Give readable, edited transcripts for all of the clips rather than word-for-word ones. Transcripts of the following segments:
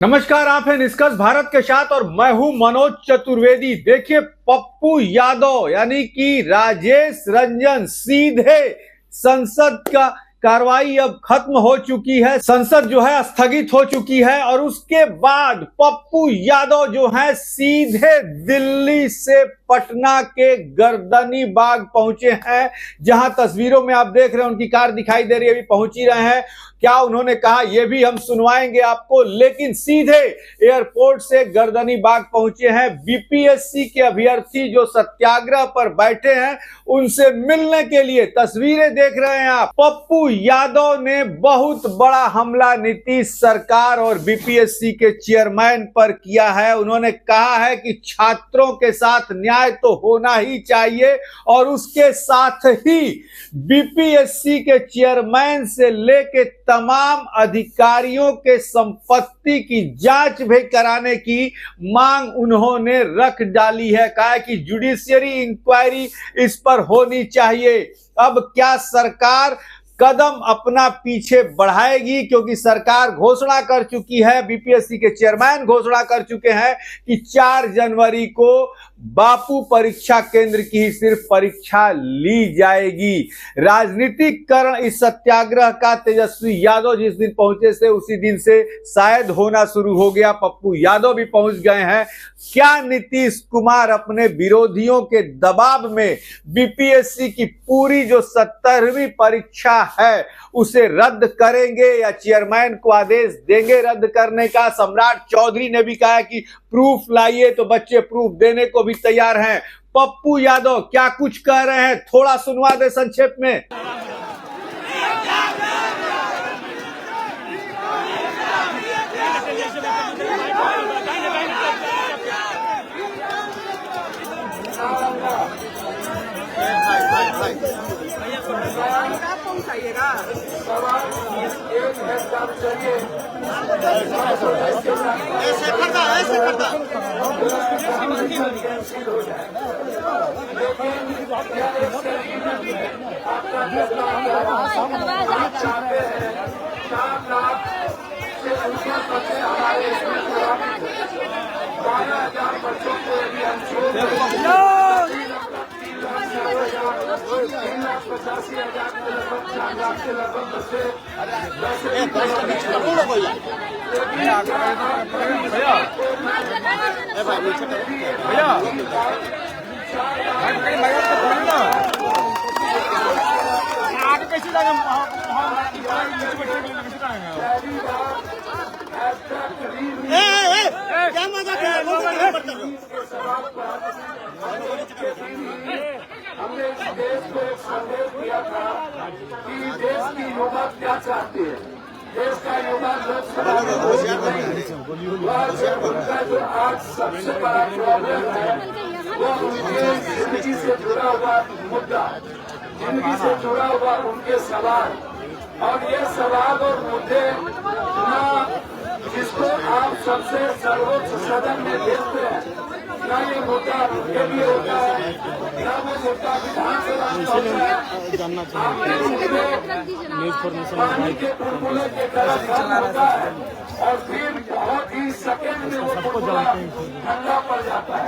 नमस्कार, आप हैं निष्कर्ष भारत के साथ और मैं हूं मनोज चतुर्वेदी। देखिए, पप्पू यादव यानी कि राजेश रंजन सीधे संसद का कार्रवाई अब खत्म हो चुकी है। संसद जो है स्थगित हो चुकी है और उसके बाद पप्पू यादव जो है सीधे दिल्ली से पटना के गर्दनी बाग पहुंचे हैं, जहां तस्वीरों में आप देख रहे हैं उनकी कार दिखाई दे रही है, अभी पहुंच ही रहे हैं। क्या उन्होंने कहा यह भी हम सुनवाएंगे आपको, लेकिन सीधे एयरपोर्ट से गर्दनी बाग पहुंचे हैं। बीपीएससी के अभ्यर्थी जो सत्याग्रह पर बैठे हैं उनसे मिलने के लिए। तस्वीरें देख रहे हैं आप। पप्पू यादव ने बहुत बड़ा हमला नीतीश सरकार और बीपीएससी के चेयरमैन पर किया है। उन्होंने कहा है कि छात्रों के साथ न्याय तो होना ही चाहिए और उसके साथ ही बीपीएससी के चेयरमैन से लेके तमाम अधिकारियों के संपत्ति की जांच भी कराने की मांग उन्होंने रख डाली है। कहा कि जुडिशियरी इंक्वायरी इस पर होनी चाहिए। अब क्या सरकार कदम अपना पीछे बढ़ाएगी, क्योंकि सरकार घोषणा कर चुकी है, बीपीएससी के चेयरमैन घोषणा कर चुके हैं कि 4 जनवरी को बापू परीक्षा केंद्र की ही सिर्फ परीक्षा ली जाएगी। राजनीतिकरण इस सत्याग्रह का तेजस्वी यादव जिस दिन पहुंचे थे उसी दिन से शायद होना शुरू हो गया। पप्पू यादव भी पहुंच गए हैं। क्या नीतीश कुमार अपने विरोधियों के दबाव में बीपीएससी की पूरी जो 70वीं परीक्षा है उसे रद्द करेंगे या चेयरमैन को आदेश देंगे रद्द करने का? सम्राट चौधरी ने भी कहा कि प्रूफ लाइए, तो बच्चे प्रूफ देने को भी तैयार हैं। पप्पू यादव क्या कुछ कह रहे हैं, थोड़ा सुनवा दे संक्षेप में। ऐसे करता क्या मजा हमने इस देश को एक संदेश दिया था कि देश की युवा क्या चाहती है। देश का युवा लोकसभा उनका जो आज सबसे बड़ा प्रॉब्लम है वो उनके जिंदगी से जुड़ा हुआ मुद्दा, जिंदगी से जुड़ा हुआ उनके सवाल, और ये सवाल और मुद्दे न जिसको आप सबसे सर्वोच्च सदन में देखते हैं, न ये मुद्दा उनके लिए होता है, न वो मुद्दा विधानसभा में होता है। पानी के बुलबुले के तरफ होता है और फिर बहुत ही सेकेंड में वो बुलबुला ठंडा पड़ जाता है।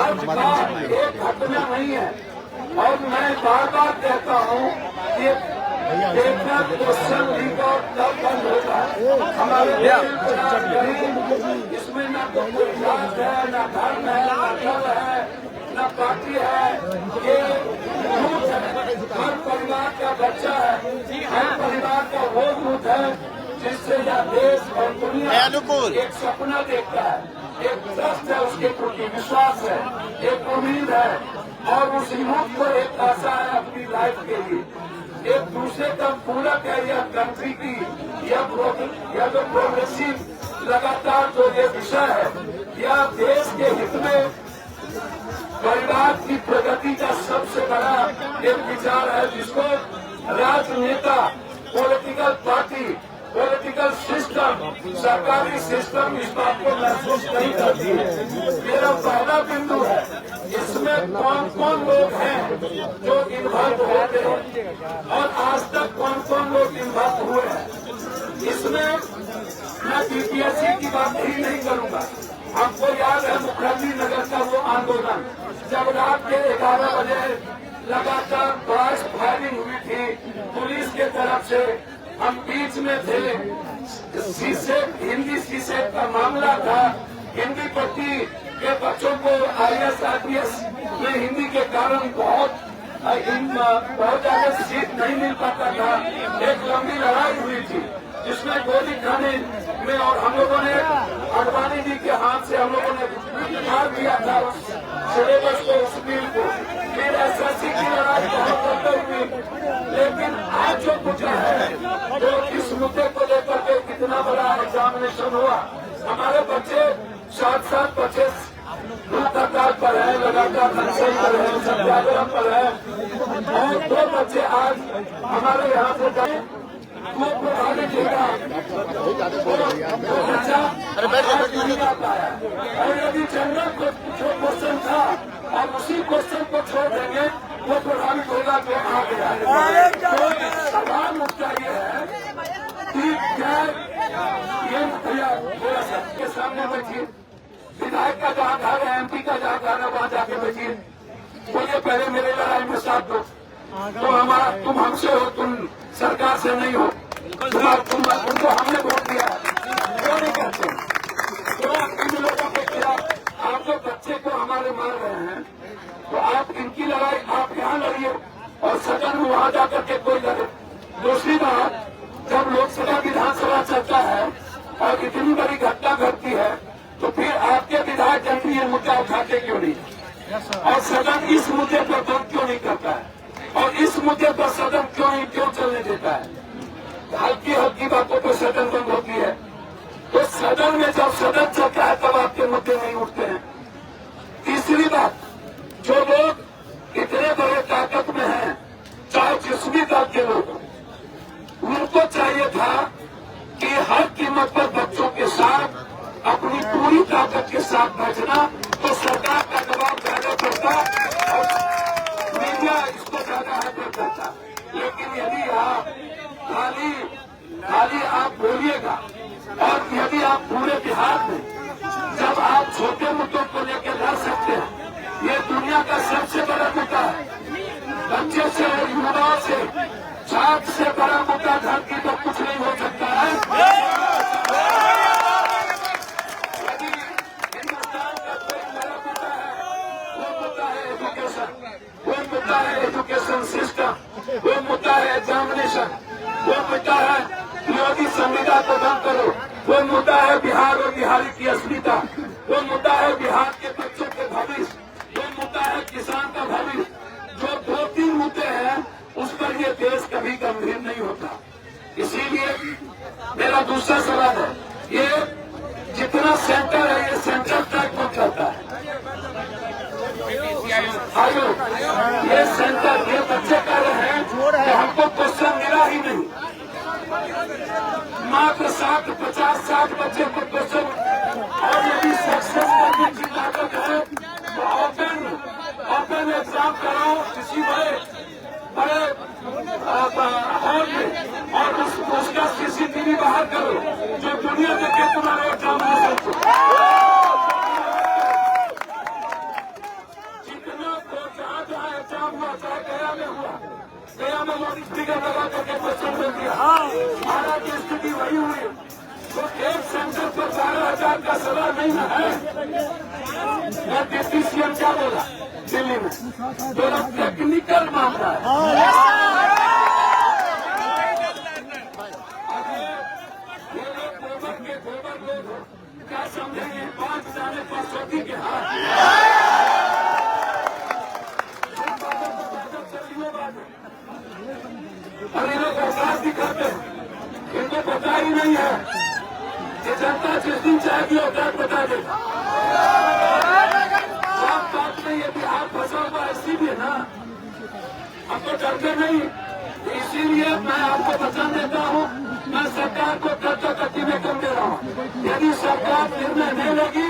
आज बात एक घटना नहीं है और मैं बार बार कहता हूँ कि देखना क्वेश्चन लीक और तब बंद होगा। हमारे इसमें न तो कोई जात है, न धर्म है, न दल है, न पार्टी है। ये यूथ है, हर परिवार का बच्चा है, हर परिवार का वो यूथ है जिससे यह देश और दुनिया एक सपना देखता है, एक ट्रस्ट है, उसके प्रति विश्वास है, एक उम्मीद है और उस यूथ को एक आशा है अपनी लाइफ के लिए। एक दूसरे का पूरक है यह कंट्री की, यह जो प्रोग्रेसिव लगातार जो ये विषय है, यह देश के हित में परिवार की प्रगति का सबसे बड़ा एक विचार है, जिसको राजनेता, पॉलिटिकल पार्टी, पॉलिटिकल सिस्टम, सरकारी सिस्टम इस बात को महसूस नहीं करती है। मेरा पहला बिंदु है इसमें कौन कौन लोग हैं जो इन्वॉल्व होते हैं और आज तक कौन कौन लोग इन्वॉल्व हुए हैं। इसमें मैं बीपीएससी की बात ही नहीं करूंगा। हमको याद है मुखर्जी नगर का वो आंदोलन, जब रात के 11 बजे लगातार ब्लास्ट फायरिंग हुई थी पुलिस के तरफ से, हम बीच में थे। हिंदी सीसेट का मामला था। हिंदी पट्टी के बच्चों को IAS में हिंदी के कारण बहुत ज्यादा सीट नहीं मिल पाता था। एक लंबी लड़ाई हुई थी जिसमें गोली खाने में, और हम लोगों ने अडवाणी जी के हाथ से हम लोगों ने मार दिया था उस सिलेबस को, उस बिल को। फिर SSC की लड़ाई बहुत लंबी हुई। लेकिन आज जो मुद्दा है, जो इस मुद्दे को लेकर के कितना बड़ा एग्जामिनेशन हुआ, हमारे बच्चे 7 बच्चे भूख हड़ताल पर है, लगातार धरना पर है, सत्याग्रह पर है, और 2 बच्चे आज हमारे यहाँ से गए। वो प्रभावित होगा, वो बच्चा आज नहीं आ पाया। और यदि जनरल को जो क्वेश्चन था और उसी क्वेश्चन को छोड़ देंगे, वो प्रभावित होगा तो आ गया। तो सवाल मुद्दा ये है कि क्या ये मुखिया थोड़ा सा के सामने बैठिए, विधायक का जहाँ घर है, MP का जहाँ घर है, वहाँ जाके बैठिए, बोलिए पहले मेरे लड़ाई में साथ दो। तुम हमसे हो, तुम सरकार से नहीं हो। तुमको हमने वोट दिया, क्यों नहीं करते? तो इन लोगों के खिलाफ आप जो बच्चे को हमारे मार रहे हैं, तो आप इनकी लड़ाई आप यहाँ लड़िए और सदन में वहाँ जाकर के कोई लड़े। दूसरी बात, जब लोकसभा विधानसभा चलता है और इतनी बड़ी घटना घटती है, तो फिर आपके विधायक जन ये मुद्दा उठाते क्यों नहीं, और सदन इस मुद्दे पर बंद क्यों नहीं करता है, और इस मुद्दे पर सदन क्यों चलने देता है? हल्की हल्की बातों पर सदन बंद होती है। तो सदन में जब सदन चलता है तब आपके मुद्दे नहीं उठते हैं। तीसरी बात, जो लोग इतने बड़े ताकत में हैं, चाहे जिसमें दल के लोग, उनको चाहिए था कि हर कीमत पर बच्चों के साथ अपनी पूरी ताकत के साथ बैठना, तो सरकार का दबाव ज्यादा पड़ता और मीडिया इसको ज्यादा हैंडल करता। लेकिन यदि आप खाली आप बोलिएगा, और यदि आप पूरे बिहार में जब आप छोटे मुद्दों को लेकर लड़ सकते हैं, ये दुनिया का सबसे बड़ा मुद्दा है। बच्चे से, युवाओं से, छात्र से बड़ा मुद्दा धरती पर कुछ नहीं हो सकता है। यदि हिंदुस्तान का कोई बड़ा मुद्दा है, वो मुद्दा है एजुकेशन, वो मुद्दा है एजुकेशन सिस्टम, वो मुद्दा है एग्जामिनेशन, वो मुद्दा है विरोधी संविदा को बंद करो, वो मुद्दा है बिहार और बिहारी की अस्मिता, वो मुद्दा है बिहार के बच्चों के भविष्य, वो मुद्दा है किसान का भविष्य। जो 2-3 मुद्दे हैं, उस पर ये देश कभी गंभीर नहीं होता। इसीलिए मेरा दूसरा सवाल है, ये जितना सेंटर है, ये सेंट्रल ट्रैक पर चलता है। आयोग, ये सेंटर, ये बच्चे कह रहे हैं कि हमको क्वेश्चन मिला ही नहीं। मात्र 50-60 बच्चे को क्वेश्चन, और यदि सक्सेस करने की ताकत है तो ओपन एग्जाम कराओ किसी बड़े हॉल में, और उसका CCTV बाहर करो, जो दुनिया देखे तुम्हारे एग्जामिनेशन को। जितना तो जहाँ एग्जाम हुआ, चाहे गया में हुआ, गया में लोग स्पीकर लगा करके क्वेश्चन दे दिया, महाराज की स्थिति वही हुई। तो एक सेंटर पर 12,000 का सवाल नहीं है। मैं डिप्टी CM क्या बोला दिल्ली में, तो टेक्निकल मामला है। ये लोग गोबर लोग क्या समझेंगे, 5 जाने पर सोती के हाथ और ये लोग अवकाश दिखाते हैं, इनको पता ही नहीं है कि जनता जिस दिन चाहेगी औकात बता देगा। साफ बात में ये बिहार फंसा हुआ इसीलिए ना, हम तो डरते नहीं। इसीलिए मैं आपको वचन देता हूँ, मैं सरकार को कट्टी में कम दे रहा हूँ। यदि सरकार निर्णय नहीं लेगी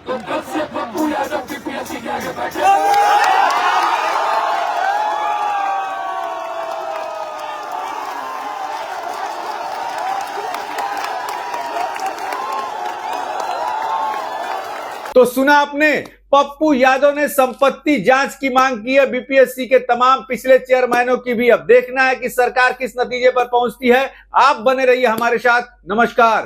तो कल से पप्पू यादव PPSC के आगे बैठे। तो सुना आपने, पप्पू यादव ने संपत्ति जांच की मांग की है बीपीएससी के तमाम पिछले चेयरमैनों की भी। अब देखना है कि सरकार किस नतीजे पर पहुंचती है। आप बने रहिए हमारे साथ। नमस्कार।